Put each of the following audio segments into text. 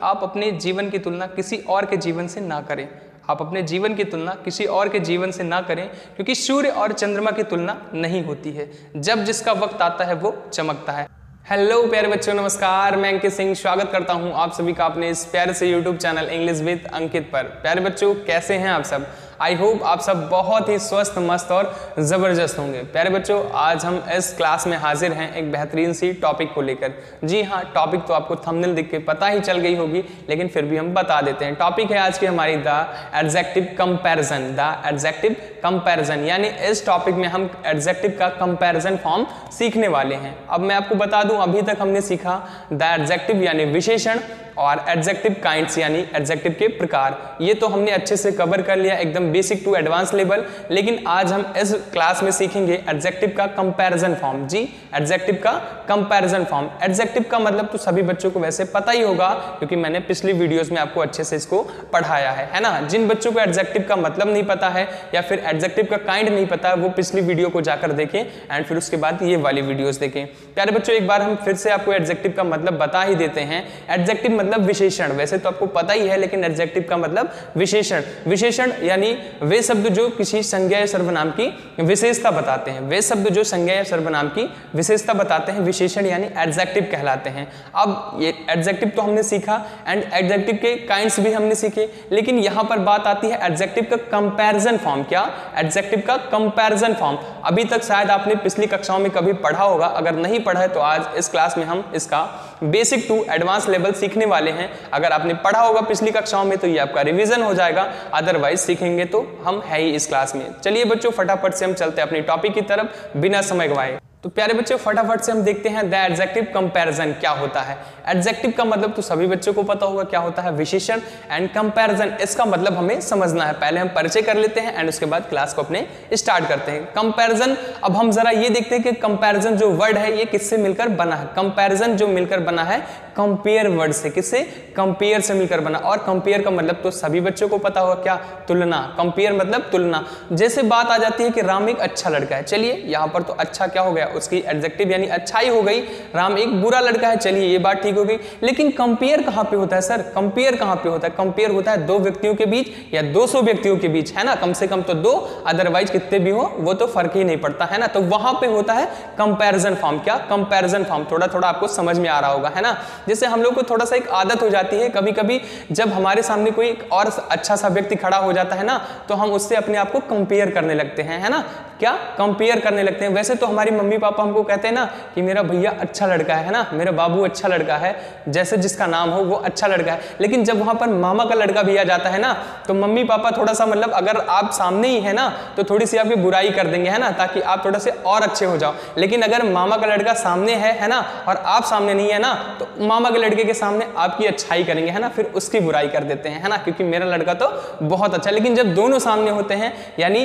आप अपने जीवन की तुलना किसी और के जीवन से ना करें। आप अपने जीवन की तुलना किसी और के जीवन से ना करें, क्योंकि सूर्य और चंद्रमा की तुलना नहीं होती है। जब जिसका वक्त आता है वो चमकता है। हेलो प्यारे बच्चों, नमस्कार। मैं अंकित सिंह स्वागत करता हूं आप सभी का अपने इस प्यारे से यूट्यूब चैनल इंग्लिश विद अंकित पर। प्यारे बच्चों, कैसे हैं आप सब? आई होप आप सब बहुत ही स्वस्थ, मस्त और ज़बरदस्त होंगे। प्यारे बच्चों, आज हम इस क्लास में हाजिर हैं एक बेहतरीन सी टॉपिक को लेकर। जी हाँ, टॉपिक तो आपको थंबनेल देख के पता ही चल गई होगी, लेकिन फिर भी हम बता देते हैं। टॉपिक है आज की हमारी the adjective comparison. The adjective comparison यानी इस टॉपिक में हम एडजेक्टिव का कंपैरिजन फॉर्म सीखने वाले हैं। अब मैं आपको बता दूं, अभी तक हमने सीखा द एडजेक्टिव यानी विशेषण और एडजेक्टिव काइंड्स यानी एडजेक्टिव के प्रकार। ये तो हमने अच्छे से कवर कर लिया, एकदम बेसिक टू एडवांस लेवल। लेकिन आज हम इस क्लास में सीखेंगे एडजेक्टिव का कंपैरिजन फॉर्म। जी, एडजेक्टिव का कंपैरिजन फॉर्म। एडजेक्टिव का मतलब तो सभी बच्चों को वैसे पता ही होगा, क्योंकि मैंने पिछली वीडियोस में आपको अच्छे से इसको पढ़ाया है ना। जिन बच्चों को एडजेक्टिव का मतलब नहीं पता है या फिर एडजेक्टिव का काइंड नहीं पता है, वो पिछली वीडियो को जाकर देखें एंड फिर उसके बाद ये वाली वीडियोस देखें। प्यारे बच्चों, एक बार हम फिर से आपको एडजेक्टिव का मतलब बता ही देते हैं। एडजेक्टिव मतलब विशेषण। वैसे तो आपको पता ही है, लेकिन एडजेक्टिव का मतलब विशेषण। विशेषण यानी वे शब्द जो किसी संज्ञा या सर्वनाम की विशेषता बताते हैं। वे शब्द जो संज्ञा या सर्वनाम की विशेषता बताते हैं, विशेषण यानी एडजेक्टिव कहलाते हैं। अब ये एडजेक्टिव तो हमने सीखा एंड एडजेक्टिव के काइंड्स भी हमने सीखे, लेकिन यहां पर बात आती है एडजेक्टिव का कंपैरिजन फॉर्म। क्या? एडजेक्टिव का कंपैरिजन फॉर्म। अभी तक शायद आपने पिछली कक्षाओं में कभी पढ़ा होगा, अगर नहीं पढ़ा है तो आज इस क्लास में हम इसका बेसिक टू एडवांस लेवल सीखने वाले हैं। अगर आपने पढ़ा होगा पिछली कक्षाओं में तो ये आपका रिवीजन हो जाएगा, अदरवाइज सीखेंगे तो हम है ही इस क्लास में। चलिए बच्चों, फटाफट से हम चलते हैं अपनी टॉपिक की तरफ बिना समय गवाए। तो प्यारे बच्चों, फटाफट से हम देखते हैं द एडजेक्टिव कंपैरिजन क्या होता है। एडजेक्टिव का मतलब तो सभी बच्चों को पता होगा क्या होता है, विशेषण। एंड कंपैरिजन, इसका मतलब हमें समझना है। पहले हम परिचय कर लेते हैं एंड उसके बाद क्लास को अपने स्टार्ट करते हैं। कंपैरिजन, अब हम जरा ये देखते हैं कि कंपैरिजन जो वर्ड है ये किससे मिलकर बना है। कंपैरिजन जो मिलकर बना है कंपेयर वर्ड से। किससे? कंपेयर से मिलकर बना। और कंपेयर का मतलब तो सभी बच्चों को पता होगा, क्या? तुलना। कंपेयर मतलब तुलना। जैसे बात आ जाती है कि राम एक अच्छा लड़का है, चलिए यहाँ पर तो अच्छा क्या हो गया, उसकी एडजेक्टिव यानी अच्छाई हो गई। राम एक बुरा लड़का है, चलिए ये बात ठीक हो गई। लेकिन कंपेयर कहां पे होता है सर? कंपेयर कहां पे होता है? कंपेयर होता है दो व्यक्तियों के बीच या 200 व्यक्तियों के बीच, है ना। कम से कम तो दो, अदरवाइज कितने भी हो वो तो फर्क ही नहीं पड़ता, है ना। तो वहां पे होता है कंपैरिजन फॉर्म। क्या? Comparison form. थोड़ा थोड़ा आपको समझ में आ रहा होगा, है ना। जैसे हम लोग को थोड़ा सा एक आदत हो जाती है, कभी कभी जब हमारे सामने कोई एक और अच्छा सा व्यक्ति खड़ा हो जाता है ना, तो हम उससे अपने आप को कंपेयर करने लगते हैं, है ना। क्या? कंपेयर करने लगते हैं। वैसे तो हमारी मम्मी पापा हमको कहते हैं ना कि मेरा भैया अच्छा लड़का है ना, मेरा बाबू अच्छा लड़का है, जैसे जिसका नाम हो वो अच्छा लड़का है। लेकिन जब वहां पर मामा का लड़का भी आ जाता है ना, तो मम्मी पापा थोड़ा सा मतलब अगर आप सामने ही है ना तो थोड़ी सी आपकी बुराई कर देंगे, है ना, ताकि आप थोड़ा से और अच्छे हो जाओ। लेकिन अगर मामा का लड़का सामने है ना, और आप सामने नहीं है ना, तो मामा के लड़के के सामने आपकी अच्छाई करेंगे, है ना, फिर उसकी बुराई कर देते हैं, है ना, क्योंकि मेरा लड़का तो बहुत अच्छा। लेकिन जब दोनों सामने होते हैं, यानी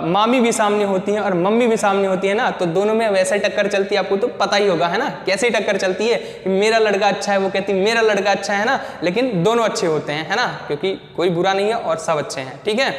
मामी भी सामने होती है और मम्मी भी सामने होती है ना, तो दोनों में वैसे टक्कर चलती है, आपको तो पता ही होगा, है ना। कैसे टक्कर चलती है कि मेरा लड़का अच्छा है, वो कहती मेरा लड़का अच्छा है ना, लेकिन दोनों अच्छे होते हैं, है ना, क्योंकि कोई बुरा नहीं है और सब अच्छे हैं, ठीक है।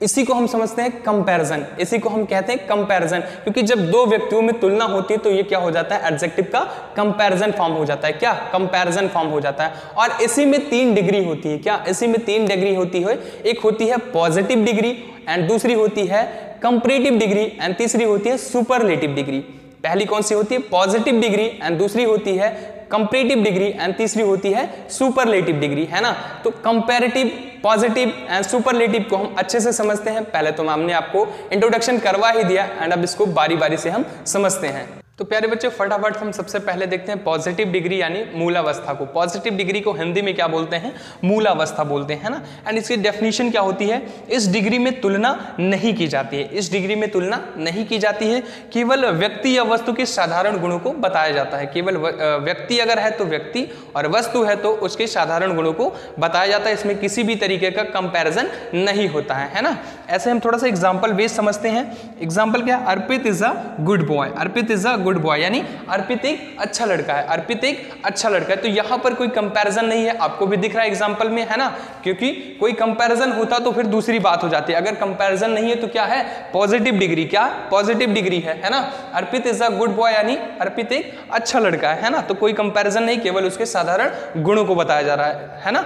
इसी को हम समझते हैं कंपैरिजन। इसी को हम कहते हैं कंपैरिजन, क्योंकि जब दो व्यक्तियों में तुलना होती है तो ये क्या हो जाता है, एडजेक्टिव का कंपैरिजन फॉर्म हो जाता है। क्या? कंपैरिजन फॉर्म हो जाता है। और इसी में 3 डिग्री होती है। क्या? इसी में 3 डिग्री होती है। एक होती है पॉजिटिव डिग्री एंड दूसरी होती है कंपैरेटिव डिग्री एंड तीसरी होती है सुपरलेटिव डिग्री। पहली कौन सी होती है? पॉजिटिव डिग्री एंड दूसरी होती है कंपैरेटिव डिग्री एंड तीसरी होती है सुपरलेटिव डिग्री, है ना। तो कंपैरेटिव, पॉजिटिव एंड सुपरलेटिव को हम अच्छे से समझते हैं। पहले तो हमने आपको इंट्रोडक्शन करवा ही दिया एंड अब इसको बारी बारी से हम समझते हैं। तो प्यारे बच्चों, फटाफट हम सबसे पहले देखते हैं पॉजिटिव डिग्री यानी मूलावस्था को। पॉजिटिव डिग्री को हिंदी में क्या बोलते हैं? मूलावस्था बोलते हैं, है ना। एंड इसकी डेफिनेशन क्या होती है? इस डिग्री में तुलना नहीं की जाती है। इस डिग्री में तुलना नहीं की जाती है, केवल व्यक्ति या वस्तु के साधारण गुणों को बताया जाता है। केवल व्यक्ति अगर है तो व्यक्ति, और वस्तु है तो उसके साधारण गुणों को बताया जाता है। इसमें किसी भी तरीके का कंपैरिजन नहीं होता है ना। ऐसे हम थोड़ा सा एग्जाम्पल बेस समझते हैं। एग्जाम्पल क्या? Arpit is a good boy. Arpit is a good boy, यानी अर्पित एक अच्छा लड़का है, अर्पित एक अच्छा लड़का है। तो यहाँ पर कोई कंपैरिजन नहीं है, आपको भी दिख रहा है एग्जाम्पल में, है ना, क्योंकि कोई कंपैरिजन होता तो फिर दूसरी बात हो जाती है। अगर कंपैरिजन नहीं है तो क्या है, पॉजिटिव डिग्री, क्या पॉजिटिव डिग्री है ना। अर्पित इज अ गुड बॉय यानी अर्पित एक अच्छा लड़का है ना। तो कोई कंपैरिजन नहीं, केवल उसके साधारण गुणों को बताया जा रहा है ना।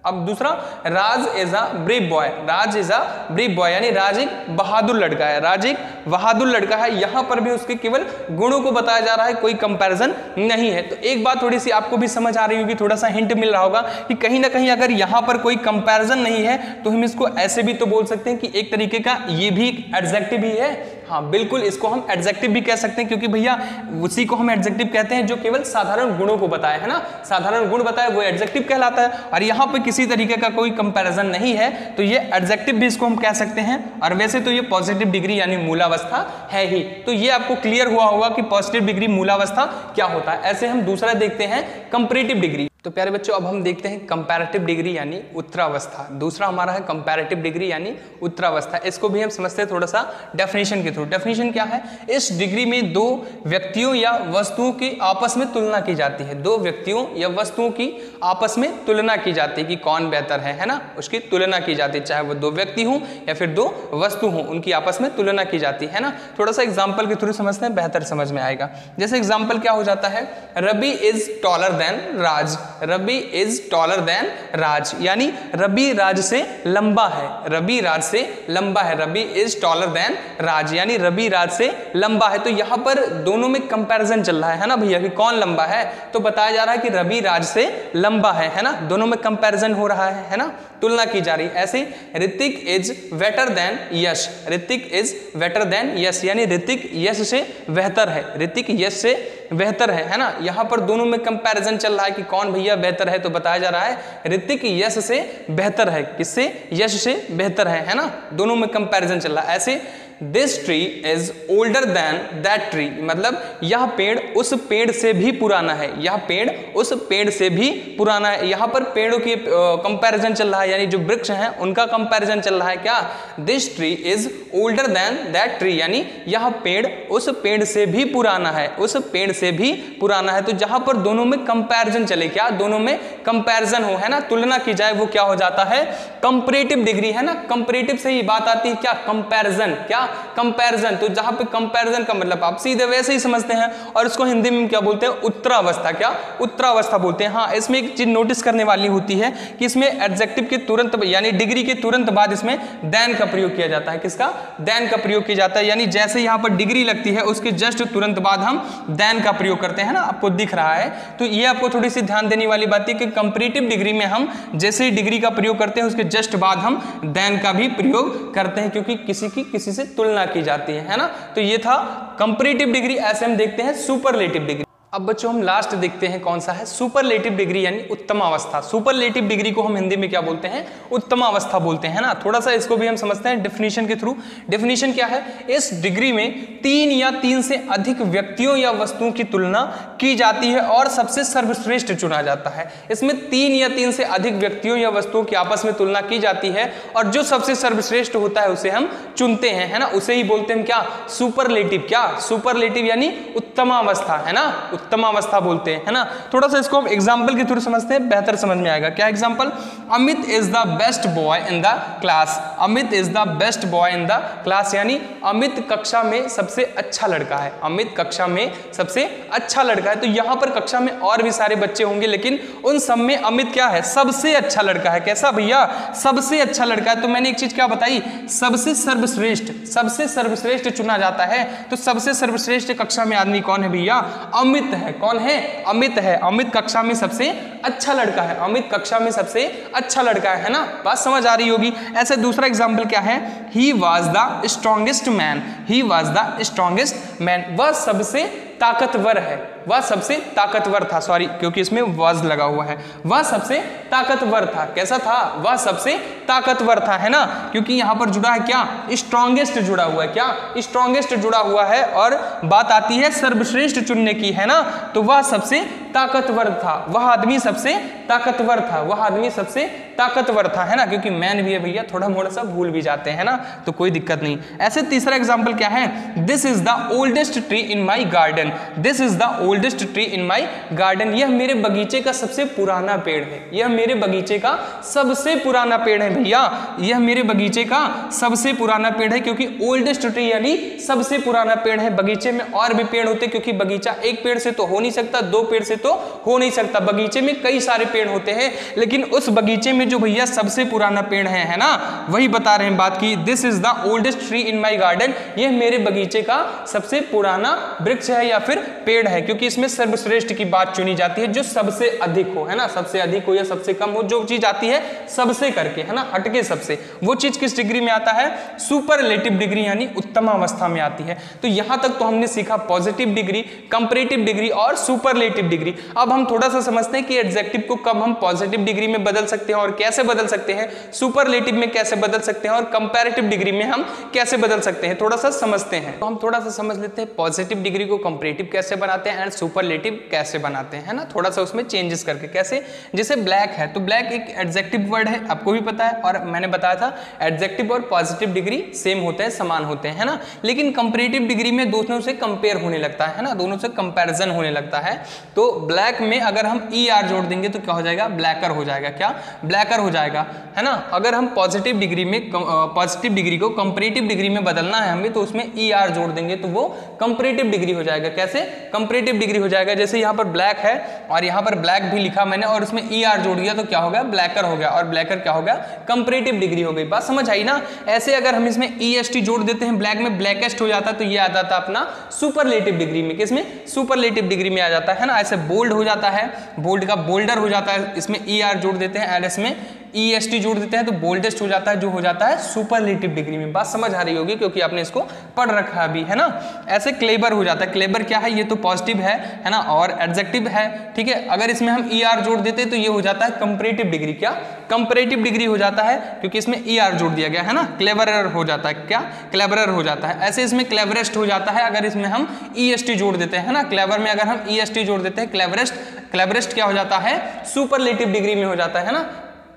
अब दूसरा, Raj is a brave boy, Raj is a brave boy यानी राज एक बहादुर लड़का है, राज एक बहादुर लड़का है। यहां पर भी उसके केवल गुणों को बताया जा रहा है, कोई कंपैरिजन नहीं है। तो एक बात थोड़ी सी आपको भी समझ आ रही होगी, थोड़ा सा हिंट मिल रहा होगा कि कहीं ना कहीं अगर यहां पर कोई कंपैरिजन नहीं है तो हम इसको ऐसे भी तो बोल सकते हैं कि एक तरीके का ये भी एडजेक्टिव ही है। हाँ बिल्कुल, इसको हम एडजेक्टिव भी कह सकते हैं, क्योंकि भैया उसी को हम एडजेक्टिव कहते हैं जो केवल साधारण गुणों को बताए, है ना, साधारण गुण बताए वो एडजेक्टिव कहलाता है। और यहाँ पे किसी तरीके का कोई कंपैरिजन नहीं है तो ये एडजेक्टिव भी इसको हम कह सकते हैं। और वैसे तो ये पॉजिटिव डिग्री यानी मूलावस्था है ही। तो ये आपको क्लियर हुआ होगा कि पॉजिटिव डिग्री मूलावस्था क्या होता है। ऐसे हम दूसरा देखते हैं, कंपैरेटिव डिग्री। तो प्यारे बच्चों अब हम देखते हैं कंपैरेटिव डिग्री यानी उत्तरावस्था। दूसरा हमारा है कंपैरेटिव डिग्री यानी उत्तरावस्था। इसको भी हम समझते हैं थोड़ा सा डेफिनेशन के थ्रू। डेफिनेशन क्या है, इस डिग्री में दो व्यक्तियों या वस्तुओं की आपस में तुलना की जाती है, दो व्यक्तियों या वस्तुओं की आपस में तुलना की जाती है कि कौन बेहतर है ना, उसकी तुलना की जाती है, चाहे वो दो व्यक्ति हों या फिर दो वस्तु हों, उनकी आपस में तुलना की जाती है ना। थोड़ा सा एग्जाम्पल के थ्रू समझते हैं, बेहतर समझ में आएगा। जैसे एग्जाम्पल क्या हो जाता है, Ravi is taller than Raj, Ravi is taller than Raj यानी रवि राज से लंबा है, रवि राज से लंबा है, Ravi is taller than Raj यानी रवि राज से लंबा है। तो यहां पर दोनों में कंपैरिजन चल रहा है ना भैया कि कौन लंबा है, तो बताया जा रहा है कि रवि राज से लंबा है ना, दोनों में कंपैरिजन हो रहा है ना, तुलना की जा रही है। ऐसे Hrithik is better than Yash, Hrithik is better than Yash यानी ऋतिक यश से बेहतर है, ऋतिक यश से बेहतर है ना। यहां पर दोनों में कंपैरिजन चल रहा है कि कौन भैया बेहतर है, तो बताया जा रहा है ऋतिक यश से बेहतर है, किससे, यश से बेहतर है ना, दोनों में कंपैरिजन चल रहा है। ऐसे this tree is older than that tree, मतलब यह पेड़ उस पेड़ से भी पुराना है, यह पेड़ उस पेड़ से भी पुराना है। यहां पर पेड़ों की कंपैरिजन चल रहा है, यानी जो वृक्ष हैं उनका कंपैरिजन चल रहा है। क्या, this tree is older than that tree यानी यह पेड़ उस पेड़ से भी पुराना है, उस पेड़ से भी पुराना है। तो जहां पर दोनों में कंपैरिजन चले, क्या दोनों में कंपैरिजन हो, है ना, तुलना की जाए, वो क्या हो जाता है, कंपैरेटिव डिग्री, है ना। कंपैरेटिव से ही बात आती है, क्या, कंपैरिजन, क्या कंपैरिजन। तो जहां पे कंपैरिजन का मतलब आप सीधे वैसे ही समझते हैं, और इसको हिंदी में क्या बोलते हैं, उत्तरावस्था, क्या उत्तरावस्था बोलते हैं। हाँ, इसमें एक चीज नोटिस करने वाली होती है कि इसमें एडजेक्टिव के तुरंत यानी डिग्री के तुरंत बाद इसमें देन का प्रयोग किया जाता है। किसका, देन का प्रयोग किया जाता है, यानी जैसे यहां पर डिग्री लगती है उसके जस्ट तुरंत बाद हम देन का प्रयोग करते हैं ना, आपको दिख रहा है। तो ये आपको थोड़ी सी ध्यान देने वाली बात है कि कंपैरेटिव डिग्री में हम जैसे ही डिग्री का प्रयोग करते हैं उसके जस्ट बाद हम देन का भी प्रयोग करते हैं, क्योंकि किसी की किसी से तुलना की जाती है ना। तो ये था कंपैरेटिव डिग्री। ऐसे हम देखते हैं सुपरलेटिव डिग्री। अब बच्चों हम लास्ट देखते हैं कौन सा है, सुपरलेटिव डिग्री यानी उत्तमावस्था। सुपरलेटिव डिग्री को हम हिंदी में क्या बोलते हैं, उत्तमावस्था बोलते हैं ना। थोड़ा सा इसको भी हम समझते हैं डेफिनेशन के थ्रू। डेफिनेशन क्या है, इस डिग्री में 3 या 3 से अधिक व्यक्तियों या वस्तुओं की तुलना की जाती है और सबसे सर्वश्रेष्ठ चुना जाता है। इसमें 3 या 3 से अधिक व्यक्तियों या वस्तुओं की आपस में तुलना की जाती है और जो सबसे सर्वश्रेष्ठ होता है उसे हम चुनते हैं, है ना, उसे ही बोलते हैं क्या, सुपरलेटिव। क्या, सुपरलेटिव यानी उत्तमावस्था, है ना, उत्तमावस्था बोलते हैं, है ना। थोड़ा सा इसको हम एग्जांपल के थ्रू समझते हैं, बेहतर समझ में आएगा। क्या example, Amit is the best boy in the class, Amit is the best boy in the class यानी अमित कक्षा में सबसे अच्छा लड़का है, अमित कक्षा में सबसे अच्छा लड़का है। तो यहाँ पर कक्षा में और भी सारे बच्चे होंगे लेकिन उन सब में अमित क्या है, सबसे अच्छा लड़का है। कैसा भैया, सबसे अच्छा लड़का है। तो मैंने एक चीज क्या बताई, सबसे सर्वश्रेष्ठ, सबसे सर्वश्रेष्ठ चुना जाता है। तो सबसे सर्वश्रेष्ठ कक्षा में आदमी कौन है भैया, अमित है। कौन है, अमित है। अमित कक्षा में सबसे अच्छा लड़का है, अमित कक्षा में सबसे अच्छा लड़का है ना। बात समझ आ रही होगी। ऐसे दूसरा एग्जांपल क्या है, he was the strongest man, he was the strongest man, वह सबसे ताकतवर है, वह सबसे ताकतवर था, सॉरी क्योंकि इसमें वाज लगा हुआ है, वह सबसे ताकतवर था। कैसा था? वह सबसे ताकतवर था, है ना, क्योंकि यहाँ पर जुड़ा है क्या? स्ट्रॉन्गेस्ट जुड़ा हुआ है। क्या? स्ट्रॉन्गेस्ट जुड़ा हुआ है और बात आती है सर्वश्रेष्ठ चुनने की, है ना, तो वह सबसे ताकतवर था, वह आदमी सबसे ताकतवर था, वह आदमी सबसे ताकतवर था, है ना, क्योंकि मैन भी है भैया, थोड़ा मोड़ा सा भूल भी जाते हैं ना, तो कोई दिक्कत नहीं। ऐसे तीसरा एग्जांपल क्या है? This is the oldest tree in my garden, this is the oldest tree in my garden, यह मेरे बगीचे का सबसे पुराना पेड़ है, यह मेरे बगीचे का सबसे पुराना पेड़ है भैया, यह मेरे बगीचे का सबसे पुराना पेड़ है, क्योंकि ओल्डेस्ट ट्री यानी सबसे पुराना पेड़ है। बगीचे में और भी पेड़ होते, क्योंकि बगीचा एक पेड़ से तो हो नहीं सकता, दो पेड़ से तो हो नहीं सकता, बगीचे में कई सारे पेड़ होते हैं, लेकिन उस बगीचे में जो भैया सबसे पुराना पेड़ है ना, वही बता रहे हैं बात की। This is the oldest tree in my garden, यह मेरे बगीचे का सबसे पुराना वृक्ष है या फिर पेड़ है, क्योंकि इसमें सर्वश्रेष्ठ की बात चुनी जाती है, जो सबसे अधिक हो, है ना, सबसे अधिक हो या सबसे कम हो, जो चीज आती है सबसे करके, है ना, हटके सबसे, वो चीज किस डिग्री में आता है? सुपरलेटिव डिग्री यानी उत्तम अवस्था में आती है। तो यहां तक तो हमने सीखा पॉजिटिव डिग्री, कंपैरेटिव डिग्री और सुपरलेटिव डिग्री। अब हम थोड़ा सा समझते हैं कि एडजेक्टिव को कब हम पॉजिटिव डिग्री में बदल सकते हैं और कैसे बदल सकते हैं, सुपरलेटिव में कैसे बदल सकते हैं और कंपैरेटिव डिग्री में हम कैसे बदल सकते हैं, थोड़ा सा समझते हैं। तो हम थोड़ा सा समझ लेते हैं पॉजिटिव डिग्री को कंपैरेटिव कैसे बनाते हैं एंड सुपरलेटिव कैसे बनाते हैं, है ना, थोड़ा सा उसमें चेंजेस करके। कैसे? जैसे ब्लैक है, तो ब्लैक एक एडजेक्टिव वर्ड है, आपको भी पता है, और मैंने बताया था एडजेक्टिव और पॉजिटिव डिग्री सेम होते हैं, समान होते हैं, है ना, लेकिन कंपैरेटिव डिग्री में दोनों से कंपेयर होने लगता है ना, दोनों से कंपैरिजन होने लगता है। तो ब्लैक में अगर हम ER जोड़ देंगे तो क्या हो जाएगा? ब्लैकर हो जाएगा। क्या? ब्लैकर हो जाएगा, है ना। अगर हम पॉजिटिव डिग्री में पॉजिटिव डिग्री को कंपैरेटिव डिग्री में बदलना है हमें, तो उसमें ER जोड़ देंगे तो वो कंपैरेटिव डिग्री हो जाएगा। कैसे? कंपैरेटिव डिग्री हो जाएगा। जैसे यहाँ पर ब्लैक है और यहाँ पर ब्लैक भी लिखा मैंने और उसमें ER जोड़ दिया तो क्या हो गया? ब्लैकर हो गया, और ब्लैकर क्या हो गया? कंपैरेटिव डिग्री हो गई। बात समझ आई ना। ऐसे अगर हम इसमें EST जोड़ देते हैं, ब्लैक में ब्लैकेस्ट हो जाता है, तो ये आ जाता है अपना सुपरलेटिव डिग्री में। किसमें? सुपरलेटिव डिग्री में आ जाता है ना। ऐसे बोल्ड हो जाता है, बोल्ड का बोल्डर हो जाता है, इसमें ER जोड़ देते हैं एंड इसमें EST जोड़ देते हैं तो बोल्डेस्ट हो जाता है, जो हो जाता है सुपरलेटिव डिग्री में। बात समझ आ रही होगी क्योंकि आपने इसको पढ़ रखा अभी, है ना। ऐसे क्लेवर हो जाता है। क्लेवर क्या है? ये तो पॉजिटिव है ना, और एडजेक्टिव है, ठीक है। अगर इसमें हम ER जोड़ देते हैं तो ये हो जाता है कंपैरेटिव डिग्री। क्या? कंपैरेटिव डिग्री हो जाता है, क्योंकि इसमें ER जोड़ दिया गया है ना। क्लेवरर हो जाता है। क्या? क्लेवरर हो जाता है। ऐसे इसमें क्लेवरेस्ट हो जाता है अगर इसमें हम EST जोड़ देते हैं, है ना। क्लेवर में अगर हम EST जोड़ देते हैं, क्लेवरेस्ट क्या हो जाता है? सुपरलेटिव डिग्री में हो जाता है ना।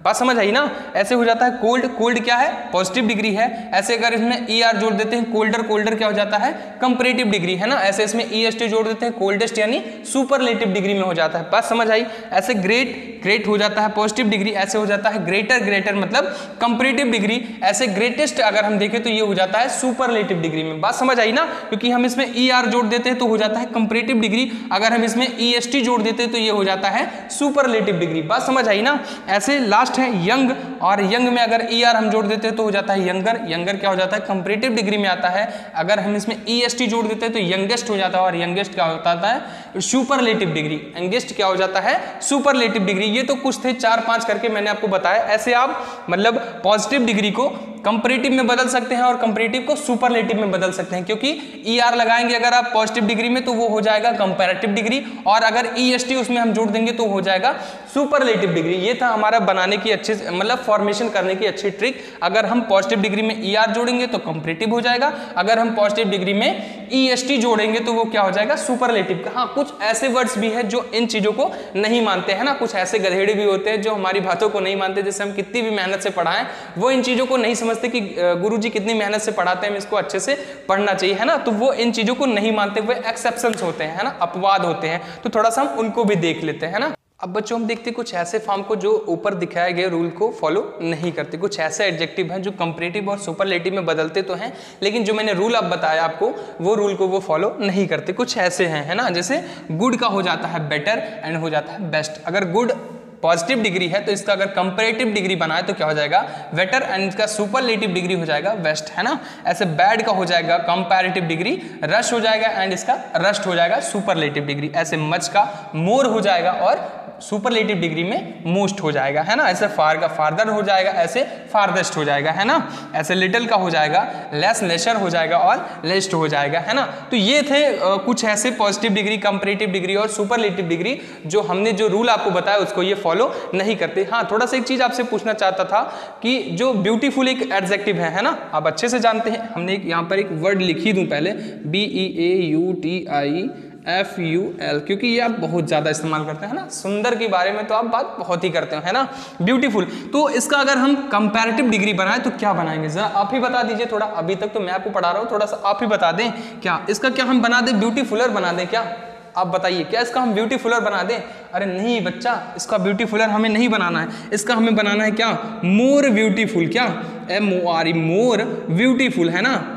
बात समझ आई ना। ऐसे हो जाता है कोल्ड। कोल्ड क्या है? पॉजिटिव डिग्री है। ऐसे अगर इसमें ER जोड़ देते हैं, कोल्डर, कोल्डर क्या हो जाता है? कंपैरेटिव डिग्री, है ना। ऐसे इसमें EST जोड़ देते हैं, कोल्डेस्ट यानी सुपरलेटिव डिग्री में हो जाता है। बात समझ आई। ऐसे ग्रेट, ग्रेट हो जाता है पॉजिटिव डिग्री। ऐसे हो जाता है ग्रेटर, ग्रेटर मतलब कंपैरेटिव डिग्री। ऐसे ग्रेटेस्ट अगर हम देखें तो ये हो जाता है सुपरलेटिव डिग्री में। बात समझ आई ना, क्योंकि हम इसमें ER जोड़ देते हैं तो हो जाता है कंपैरेटिव डिग्री। अगर हम इसमें EST जोड़ देते हैं तो ये हो जाता है सुपरलेटिव डिग्री। बात समझ आई ना। ऐसे लास्ट है यंग, और यंग में अगर ER हम जोड़ देते हैं तो हो जाता है यंगर। यंगर क्या हो जाता है? कंपैरेटिव डिग्री में आता है। अगर हम इसमें EST जोड़ देते हैं तो यंगेस्ट हो जाता है, और यंगेस्ट क्या होता है? Superlative degree. यंगेस्ट क्या हो जाता है? Superlative degree. ये तो कुछ थे 4-5 करके मैंने आपको बताया। ऐसे आप मतलब पॉजिटिव डिग्री को कंपैरेटिव में बदल सकते हैं और कंपैरेटिव को सुपरलेटिव में बदल सकते हैं, क्योंकि ER लगाएंगे अगर आप पॉजिटिव डिग्री में तो वो हो जाएगा कंपैरेटिव डिग्री, और अगर EST उसमें हम जोड़ देंगे तो हो जाएगा सुपरलेटिव डिग्री। ये था हमारा बनाने की अच्छी मतलब फॉर्मेशन करने की अच्छी ट्रिक। अगर हम पॉजिटिव डिग्री में ER जोड़ेंगे तो कंपैरेटिव हो जाएगा, अगर हम पॉजिटिव डिग्री में EST जोड़ेंगे तो वो क्या हो जाएगा? सुपरलेटिव। हाँ, कुछ ऐसे वर्ड्स भी हैं जो इन चीजों को नहीं मानते हैं ना। कुछ ऐसे गधेड़े भी होते हैं जो हमारी बातों को नहीं मानते, जैसे हम कितनी भी मेहनत से पढ़ाएं वो इन चीजों को नहीं समझते कि गुरुजी कितनी मेहनत से पढ़ाते हैं, इसको अच्छे से पढ़ना चाहिए, है ना। तो वो इन चीजों को नहीं मानते, वो एक्सेप्शंस होते हैं, है ना, अपवाद होते हैं। तो थोड़ा सा हम उनको भी देख लेते हैं ना। अब बच्चों हम देखते हैं कुछ ऐसे फॉर्म को जो ऊपर दिखाए गए रूल को फॉलो नहीं करते। कुछ ऐसे एडजेक्टिव हैं जो कंपैरेटिव और सुपरलेटिव में बदलते तो हैं, लेकिन जो मैंने रूल अब बताया आपको वो रूल को वो फॉलो नहीं करते। कुछ ऐसे हैं, है ना, जैसे गुड का हो जाता है बेटर एंड हो जाता है बेस्ट। अगर गुड पॉजिटिव डिग्री है तो इसका अगर कंपैरेटिव डिग्री बनाए तो क्या हो जाएगा? बेटर, एंड इसका सुपरलेटिव डिग्री हो जाएगा बेस्ट, है ना। ऐसे बैड का हो जाएगा कंपैरेटिव डिग्री रश हो जाएगा, एंड इसका रस्ट हो जाएगा सुपरलेटिव डिग्री। ऐसे मच का मोर हो जाएगा और सुपरलेटिव डिग्री में मोस्ट हो जाएगा, है ना। ऐसे फार का फार्दर हो जाएगा, ऐसे फारदेस्ट हो जाएगा, है ना। ऐसे लिटिल का हो जाएगा, लेस लेशर हो जाएगा और लेस्ट हो जाएगा, है ना। तो ये थे कुछ ऐसे पॉजिटिव डिग्री, कंपैरेटिव डिग्री और सुपरलेटिव डिग्री जो हमने जो रूल आपको बताया उसको ये फॉलो नहीं करते। हाँ, थोड़ा सा एक चीज आपसे पूछना चाहता था कि जो ब्यूटीफुल एक एडजेक्टिव है ना, आप अच्छे से जानते हैं। हमने यहाँ पर एक वर्ड लिखी दूं पहले, BEAUTIFUL, क्योंकि ये आप बहुत ज्यादा इस्तेमाल करते हैं, है ना। सुंदर के बारे में तो आप बात बहुत ही करते हो, है ना। ब्यूटीफुल, तो इसका अगर हम कंपैरेटिव डिग्री बनाएं तो क्या बनाएंगे, जरा आप ही बता दीजिए। थोड़ा अभी तक तो मैं आपको पढ़ा रहा हूँ, थोड़ा सा आप ही बता दें। क्या इसका क्या हम बना दें, ब्यूटीफुलर बना दें क्या? आप बताइए, क्या इसका हम ब्यूटीफुलर बना दें? अरे नहीं बच्चा, इसका ब्यूटीफुलर हमें नहीं बनाना है, इसका हमें बनाना है क्या, मोर ब्यूटीफुल। क्या, MORE, मोर ब्यूटीफुल, है ना।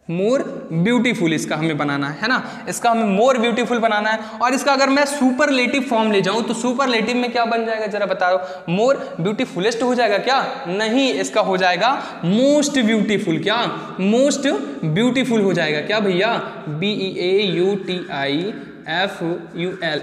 मोर ब्यूटीफुल इसका हमें बनाना है ना। इसका हमें मोर ब्यूटीफुल बनाना है। और इसका अगर मैं सुपरलेटिव फॉर्म ले जाऊं तो सुपरलेटिव में क्या बन जाएगा, जरा बताओ। मोर ब्यूटीफुलेस्ट हो जाएगा क्या? नहीं, इसका हो जाएगा मोस्ट ब्यूटीफुल। क्या, मोस्ट ब्यूटीफुल हो जाएगा क्या भैया? BEAUTIFUL,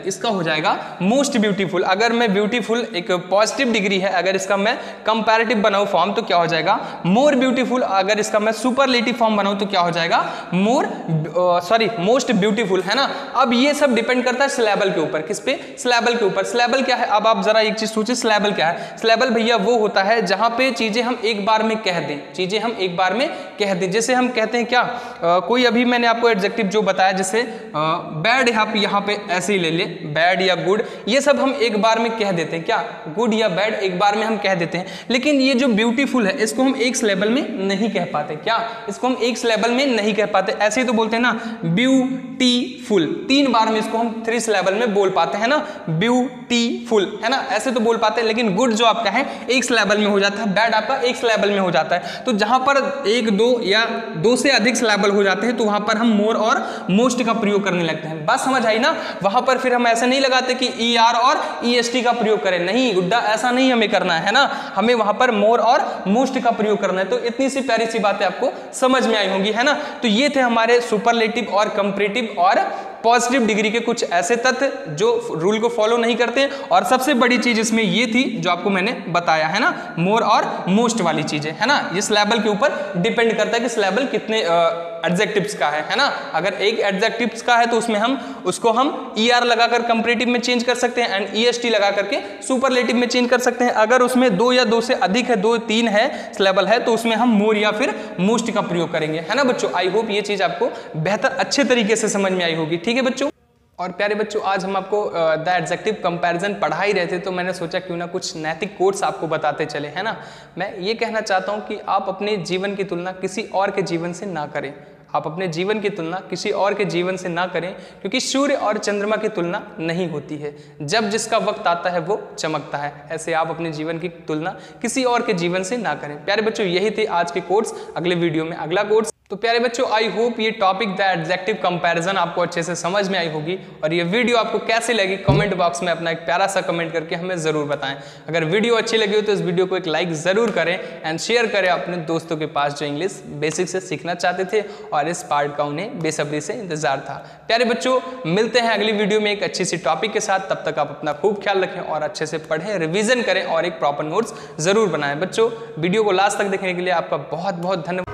इसका हो जाएगा मोस्ट ब्यूटीफुल। अगर मैं ब्यूटीफुल एक पॉजिटिव डिग्री है, अगर इसका मैं कंपैरेटिव बनाऊं फॉर्म तो क्या हो जाएगा, मोर ब्यूटीफुल। अगर इसका मैं सुपरलेटिव फॉर्म बनाऊं तो क्या हो जाएगा, मोस्ट ब्यूटीफुल, है ना। अब ये सब डिपेंड करता है सिलेबल के ऊपर। किस पे? सिलेबल के ऊपर। सिलेबल क्या है, अब आप जरा एक चीज सोचिए, सिलेबल क्या है? सिलेबल भैया वो होता है जहां पे चीजें हम एक बार में कह दें, चीजें हम एक बार में कह दें। जैसे हम कहते हैं क्या, कोई अभी मैंने आपको एडजेक्टिव जो बताया, जैसे बैड, यहाँ पे ऐसे ही ले ले, बैड या गुड, ये सब हम एक बार में कह देते हैं। क्या, गुड या बैड एक बार में हम कह देते हैं। लेकिन ये जो ब्यूटीफुल है इसको हम एक सिलेबल में नहीं कह पाते। क्या, इसको हम एक सिलेबल में नहीं कह पाते। ऐसे ही तो बोलते हैं ना, ब्यूटीफुल, 3 बार में इसको हम 3 सिलेबल में बोल पाते हैं ना, ब्यूटीफुल, है ना। ऐसे तो बोल पाते हैं। लेकिन गुड जो आपका है एक सिलेबल में हो जाता है, बैड आपका एक सिलेबल में हो जाता है। तो जहां पर 1, 2 या 2 से अधिक सिलेबल हो जाते हैं तो वहां पर हम मोर और मोस्ट का प्रयोग करने लगते हैं। बस समझ आई ना। वहां पर फिर हम ऐसे नहीं लगाते कि ER और EST का प्रयोग करें, नहीं गुड्डा, ऐसा नहीं हमें करना है ना। हमें वहां पर मोर और मोस्ट का प्रयोग करना है। तो इतनी सी प्यारी सी बातें आपको समझ में आई होंगी, है ना। तो ये थे हमारे सुपरलेटिव और कंपैरेटिव और पॉजिटिव डिग्री के कुछ ऐसे तथ्य जो रूल को फॉलो नहीं करते। और सबसे बड़ी चीज इसमें ये थी जो आपको मैंने बताया, है ना, मोर और मोस्ट वाली चीजें, है ना। ये सिलेबल के ऊपर डिपेंड करता है कि सिलेबल कितने एडजेक्टिव्स का है ना। अगर एक एडजेक्टिव्स का है तो उसमें उसको हम ER लगाकर कंपैरेटिव में चेंज कर सकते हैं एंड EST लगा करके सुपरलेटिव में चेंज कर सकते हैं। अगर उसमें 2 या 2 से अधिक है, 2, 3 है सिलेबल है, तो उसमें हम मोर या फिर मोस्ट का प्रयोग करेंगे, है ना बच्चों। आई होप ये चीज आपको बेहतर अच्छे तरीके से समझ में आई होगी, ठीक है बच्चों। और प्यारे बच्चों, आज हम आपको द एडजेक्टिव कंपैरिजन पढ़ा ही रहे थे, तो मैंने सोचा क्यों ना कुछ नैतिक कोट्स आपको बताते चले, है ना। मैं ये कहना चाहता हूँ कि आप अपने जीवन की तुलना किसी और के जीवन से ना करें। आप अपने जीवन की तुलना किसी और के जीवन से ना करें, क्योंकि सूर्य और चंद्रमा की तुलना नहीं होती है। जब जिसका वक्त आता है वो चमकता है। ऐसे आप अपने जीवन की तुलना किसी और के जीवन से ना करें। प्यारे बच्चों, यही थे आज के कोट्स। अगले वीडियो में अगला कोट्स। तो प्यारे बच्चों, आई होप ये टॉपिक द एडजेक्टिव कंपैरिजन आपको अच्छे से समझ में आई होगी। और ये वीडियो आपको कैसे लगी, कमेंट बॉक्स में अपना एक प्यारा सा कमेंट करके हमें जरूर बताएं। अगर वीडियो अच्छी लगी हो तो इस वीडियो को एक लाइक जरूर करें एंड शेयर करें अपने दोस्तों के पास जो इंग्लिश बेसिक से सीखना चाहते थे और इस पार्ट का उन्हें बेसब्री से इंतजार था। प्यारे बच्चों, मिलते हैं अगली वीडियो में एक अच्छी सी टॉपिक के साथ। तब तक आप अपना खूब ख्याल रखें और अच्छे से पढ़ें, रिविजन करें और एक प्रॉपर नोट्स जरूर बनाएं। बच्चों, वीडियो को लास्ट तक देखने के लिए आपका बहुत बहुत धन्यवाद।